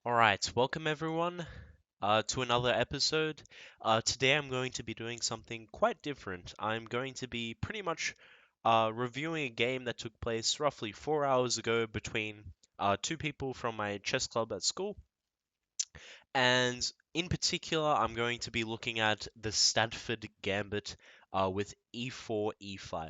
Alright, welcome everyone to another episode. Today I'm going to be doing something quite different. I'm going to be pretty much reviewing a game that took place roughly 4 hours ago between two people from my chess club at school. And in particular, I'm going to be looking at the Stafford Gambit with e4, e5.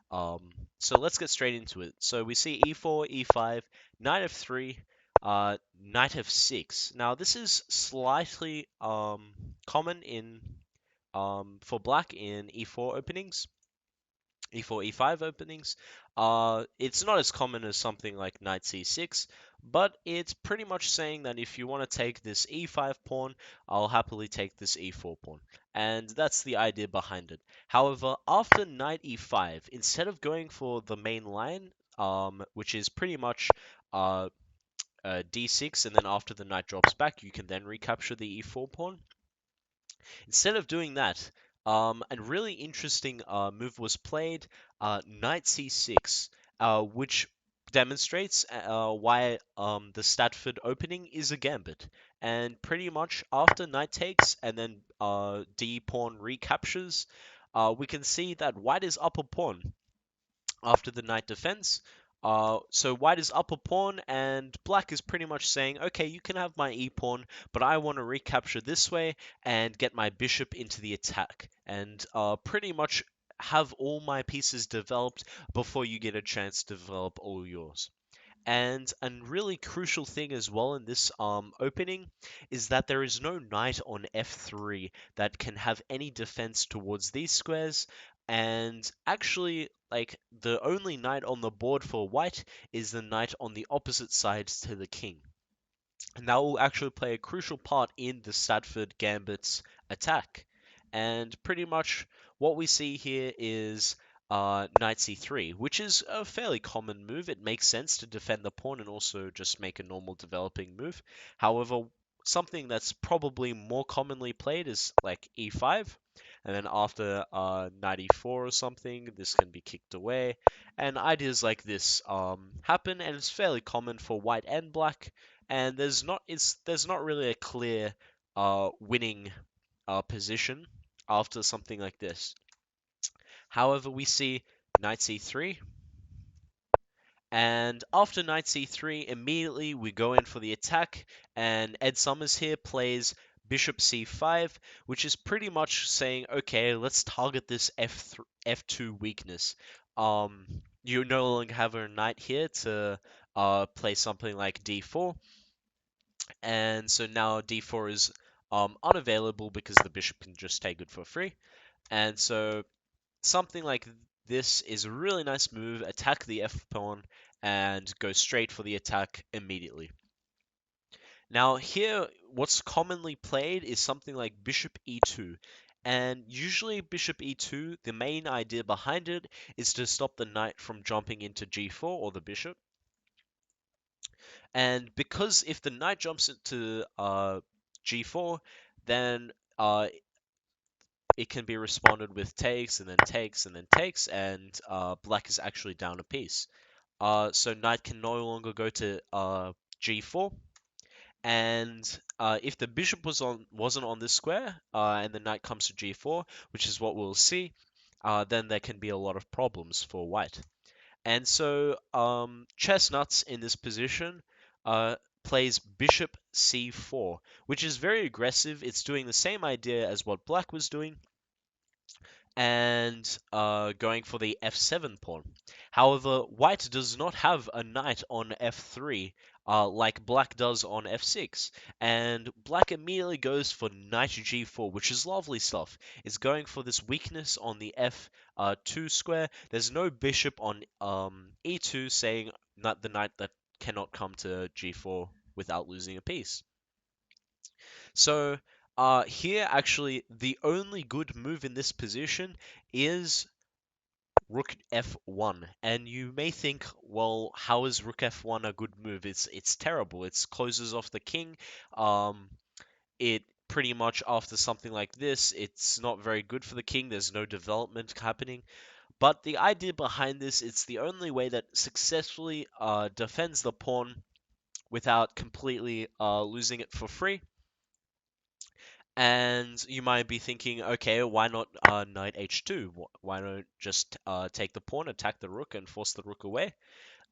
Um, so let's get straight into it. So we see e4, e5, knight f3, knight f6. Now this is slightly common in for black in e4 openings. E4, E5 openings. It's not as common as something like knight C6, but it's pretty much saying that if you want to take this E5 pawn, I'll happily take this E4 pawn. And that's the idea behind it. However, after knight E5, instead of going for the main line, which is pretty much D6, and then after the knight drops back, you can then recapture the E4 pawn. Instead of doing that, a really interesting move was played, knight c6, which demonstrates why the Stafford opening is a gambit. And pretty much after knight takes and then d pawn recaptures, we can see that white is up a pawn after the knight defense. So white is up a pawn, and black is pretty much saying, okay, you can have my e-pawn, but I want to recapture this way and get my bishop into the attack, and pretty much have all my pieces developed before you get a chance to develop all yours. And a really crucial thing as well in this opening is that there is no knight on f3 that can have any defense towards these squares. And actually, like, the only knight on the board for white is the knight on the opposite side to the king. And that will actually play a crucial part in the Stafford Gambit's attack. And pretty much what we see here is knight c3, which is a fairly common move. It makes sense to defend the pawn and also just make a normal developing move. However, something that's probably more commonly played is like e5. And then after knight e4 or something, this can be kicked away. And ideas like this happen, and it's fairly common for white and black. And there's not really a clear winning position after something like this. However, we see knight c3, and after knight c3, immediately we go in for the attack, and EdSummers here plays bishop c5, which is pretty much saying, okay, let's target this f2 weakness. You no longer have a knight here to play something like d4, and so now d4 is unavailable because the bishop can just take it for free. And so something like this is a really nice move. Attack the f-pawn and go straight for the attack immediately. Now here, what's commonly played is something like bishop e2. And usually bishop e2, the main idea behind it is to stop the knight from jumping into g4, or the bishop. And because if the knight jumps into g4, then it can be responded with takes and then takes and then takes, and black is actually down a piece. So knight can no longer go to g4, and if the bishop wasn't on this square and the knight comes to g4, which is what we'll see, then there can be a lot of problems for white. And so ChessNutz in this position plays bishop c4, which is very aggressive. It's doing the same idea as what black was doing, and going for the f7 pawn. However, white does not have a knight on f3 like black does on f6, and black immediately goes for knight g4, which is lovely stuff. It's going for this weakness on the f2 square. There's no bishop on e2, saying not the knight that cannot come to g4 without losing a piece. So here, actually, the only good move in this position is rook f1. And you may think, well, how is rook f1 a good move? It's terrible. It closes off the king. It pretty much, after something like this, it's not very good for the king. There's no development happening. But the idea behind this, it's the only way that successfully defends the pawn without completely losing it for free. And you might be thinking, okay, why not knight h2? Why not just take the pawn, attack the rook, and force the rook away?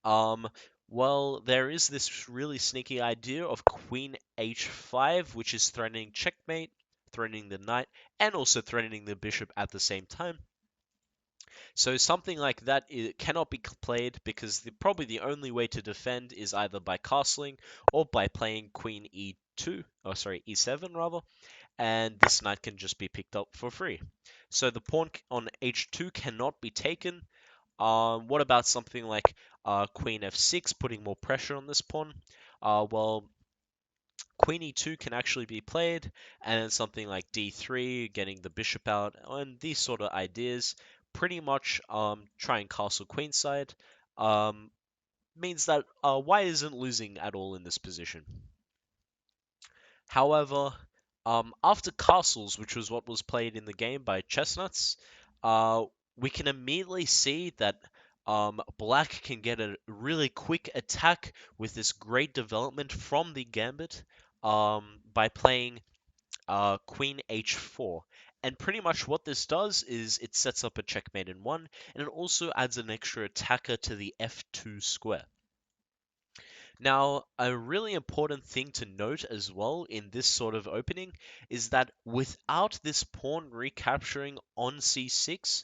Um, well, there is this really sneaky idea of queen h5, which is threatening checkmate, threatening the knight, and also threatening the bishop at the same time. So something like that cannot be played because probably the only way to defend is either by castling or by playing queen e2, or sorry, e7 rather, and this knight can just be picked up for free. So the pawn on h2 cannot be taken. What about something like queen f6, putting more pressure on this pawn? Well, queen e2 can actually be played, and then something like d3, getting the bishop out, and these sort of ideas. Pretty much trying castle queenside means that white isn't losing at all in this position. However, after castles, which was what was played in the game by ChessNutz, we can immediately see that black can get a really quick attack with this great development from the gambit by playing queen h4. And pretty much what this does is it sets up a checkmate in one, and it also adds an extra attacker to the f2 square. Now, a really important thing to note as well in this sort of opening is that without this pawn recapturing on c6,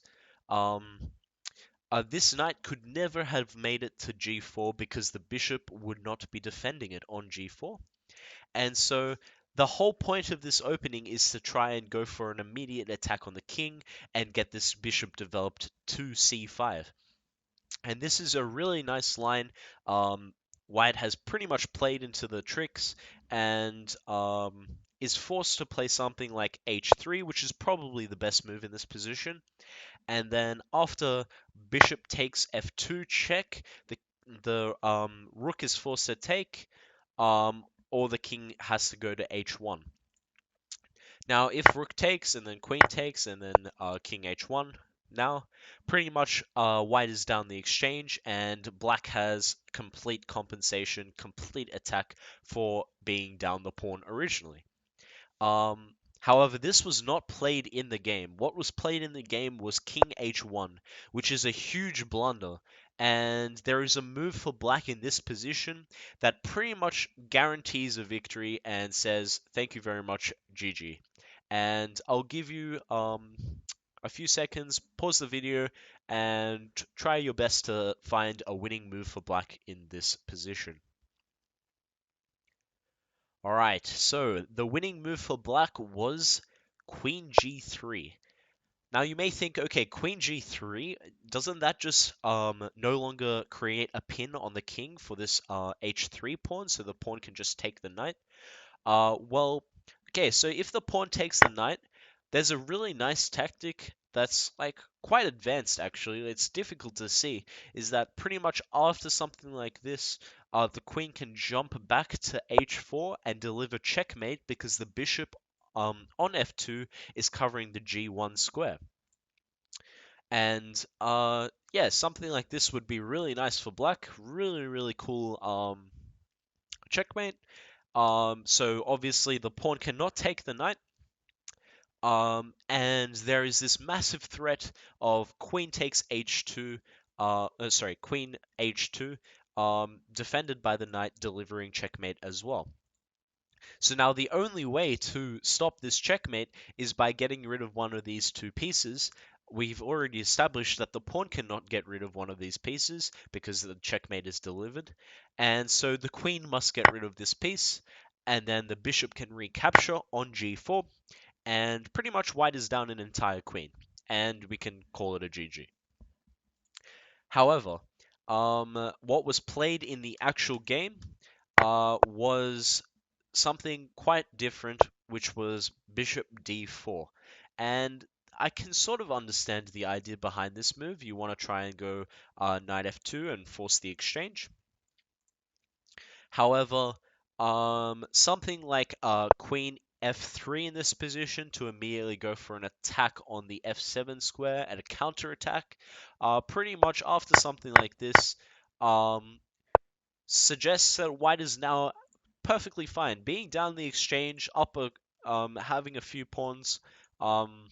this knight could never have made it to g4 because the bishop would not be defending it on g4. And so the whole point of this opening is to try and go for an immediate attack on the king and get this bishop developed to c5. And this is a really nice line. White has pretty much played into the tricks and is forced to play something like h3, which is probably the best move in this position. And then after bishop takes f2 check, the rook is forced to take, or the king has to go to h1. Now, if rook takes and then queen takes and then king h1, now pretty much white is down the exchange and black has complete compensation, complete attack for being down the pawn originally. However, this was not played in the game. What was played in the game was king h1, which is a huge blunder. And there is a move for black in this position that pretty much guarantees a victory and says, thank you very much, GG. And I'll give you a few seconds, pause the video, and try your best to find a winning move for black in this position. Alright, so the winning move for black was queen g3. Now you may think, okay, queen g3, doesn't that just no longer create a pin on the king for this h3 pawn, so the pawn can just take the knight? Well, okay, so if the pawn takes the knight, there's a really nice tactic that's like quite advanced actually. It's difficult to see. Is that pretty much after something like this, the queen can jump back to h4 and deliver checkmate because the bishop on f2 is covering the g1 square. And yeah, something like this would be really nice for black. Really, really cool checkmate. So obviously the pawn cannot take the knight. And there is this massive threat of queen takes h2, queen h2, defended by the knight delivering checkmate as well. So now the only way to stop this checkmate is by getting rid of one of these two pieces. We've already established that the pawn cannot get rid of one of these pieces because the checkmate is delivered. And so the queen must get rid of this piece, and then the bishop can recapture on g4, and pretty much white is down an entire queen, and we can call it a GG. However, what was played in the actual game was something quite different, which was bishop d4. And I can sort of understand the idea behind this move. You want to try and go knight f2 and force the exchange. However, something like queen f3 in this position to immediately go for an attack on the f7 square and a counter attack. Pretty much after something like this, suggests that white is now perfectly fine, being down the exchange, having a few pawns, um,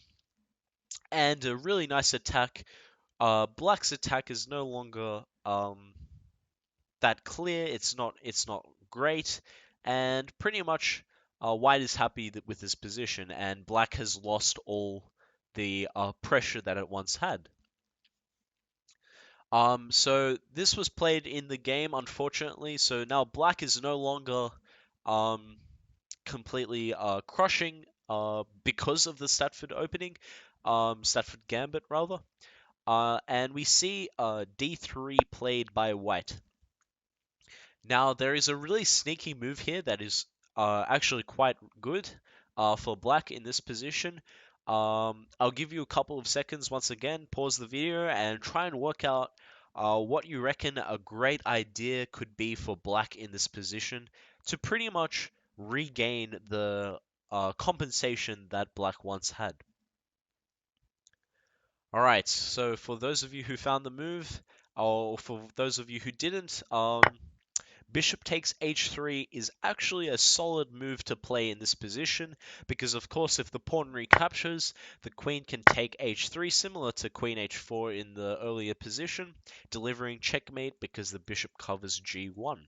and a really nice attack. Black's attack is no longer that clear. It's not great, and pretty much white is happy with his position, and black has lost all the pressure that it once had. So this was played in the game, unfortunately. So now black is no longer um, completely crushing because of the Stafford Gambit rather. And we see d3 played by white. Now, there is a really sneaky move here that is actually quite good for black in this position. I'll give you a couple of seconds once again, pause the video, and try and work out what you reckon a great idea could be for black in this position to pretty much regain the compensation that black once had. Alright, so for those of you who found the move, or for those of you who didn't, bishop takes h3 is actually a solid move to play in this position because, of course, if the pawn recaptures, the queen can take h3, similar to queen h4 in the earlier position, delivering checkmate because the bishop covers g1.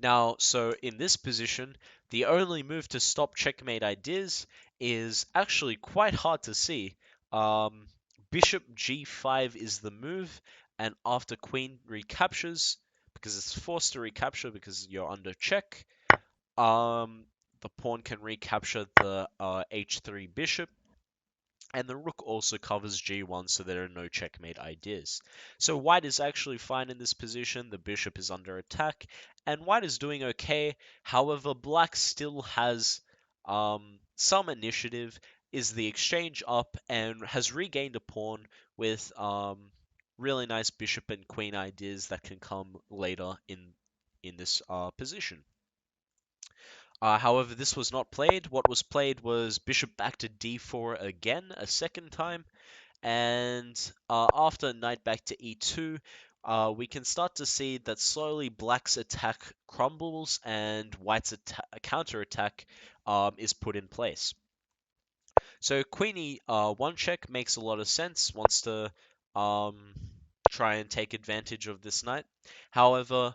Now, so in this position, the only move to stop checkmate ideas is actually quite hard to see. Um, Bishop g5 is the move, and after queen recaptures, because it's forced to recapture because you're under check, the pawn can recapture the h3 bishop, and the rook also covers g1, so there are no checkmate ideas. So white is actually fine in this position, the bishop is under attack, and white is doing okay. However, black still has some initiative, is the exchange up, and has regained a pawn with really nice bishop and queen ideas that can come later in this position. However, this was not played. What was played was bishop back to d4 again, a second time, and after knight back to e2, we can start to see that slowly black's attack crumbles and white's counter-attack is put in place. So queen e1 check makes a lot of sense, wants to um, try and take advantage of this knight. However,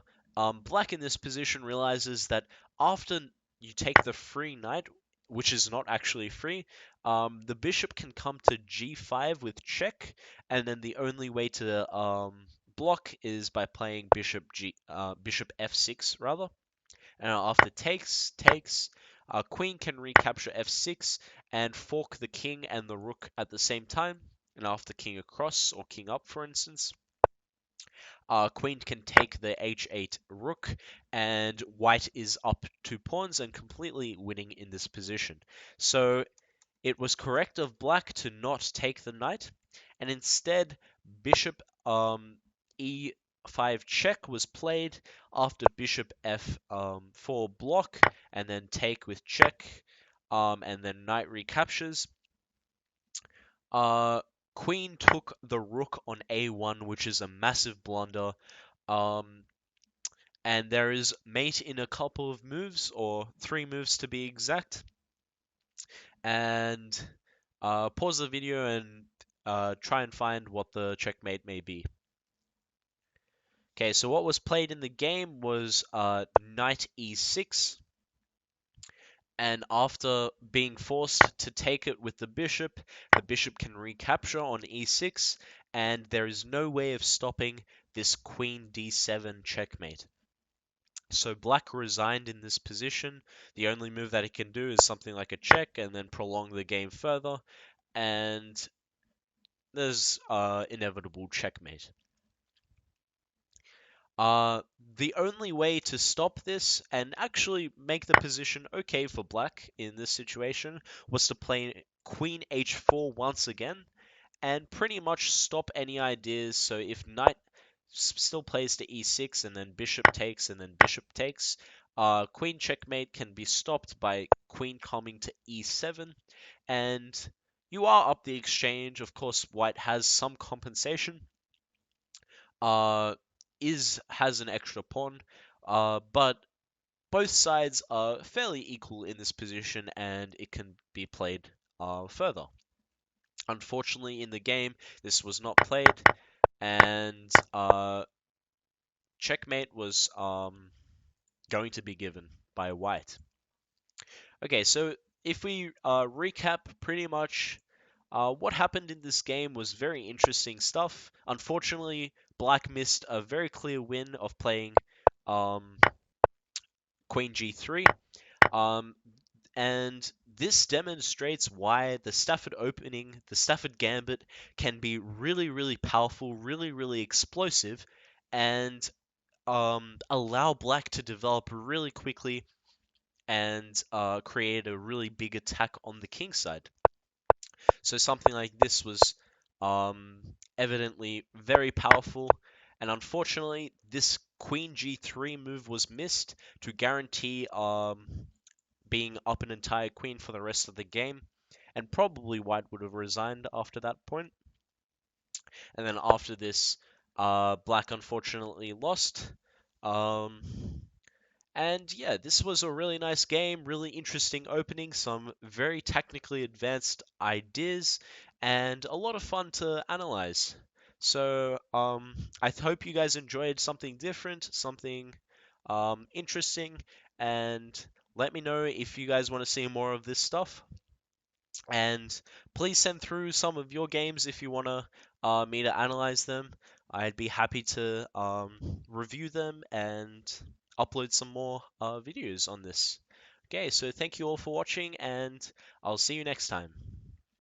black in this position realizes that after you take the free knight, which is not actually free, the bishop can come to g5 with check, and then the only way to block is by playing bishop f6 rather. And after takes, queen can recapture f6 and fork the king and the rook at the same time. And after king across or king up, for instance, queen can take the h8 rook, and white is up 2 pawns and completely winning in this position. So it was correct of black to not take the knight, and instead bishop e5 check was played after bishop f4 block, and then take with check, and then knight recaptures. Queen took the rook on a1, which is a massive blunder. Um, and there is mate in a couple of moves, or 3 moves to be exact. And pause the video and try and find what the checkmate may be. Okay, so what was played in the game was knight e6, and after being forced to take it with the bishop can recapture on e6, and there is no way of stopping this queen d7 checkmate. So black resigned in this position. The only move that he can do is something like a check and then prolong the game further, and there's inevitable checkmate. The only way to stop this and actually make the position okay for black in this situation was to play queen h4 once again and pretty much stop any ideas. So if knight still plays to e6 and then bishop takes and then bishop takes, queen checkmate can be stopped by queen coming to e7, and you are up the exchange. Of course, white has some compensation. has an extra pawn, but both sides are fairly equal in this position, and it can be played further. Unfortunately, in the game, this was not played, and checkmate was going to be given by white. Okay, so if we recap pretty much what happened in this game was very interesting stuff. Unfortunately, black missed a very clear win of playing um, queen g3. Um, and this demonstrates why the Stafford opening, the Stafford Gambit, can be really, really powerful, really, really explosive, and allow black to develop really quickly and create a really big attack on the king side. So something like this was um, evidently very powerful, and unfortunately, this queen g3 move was missed to guarantee being up an entire queen for the rest of the game, and probably white would have resigned after that point. And then after this, black unfortunately lost. Um, and yeah, this was a really nice game, really interesting opening, some very technically advanced ideas, and a lot of fun to analyze. So I hope you guys enjoyed something different, something interesting, and let me know if you guys want to see more of this stuff. And please send through some of your games if you want to me to analyze them. I'd be happy to review them and upload some more videos on this. Okay, so thank you all for watching, and I'll see you next time.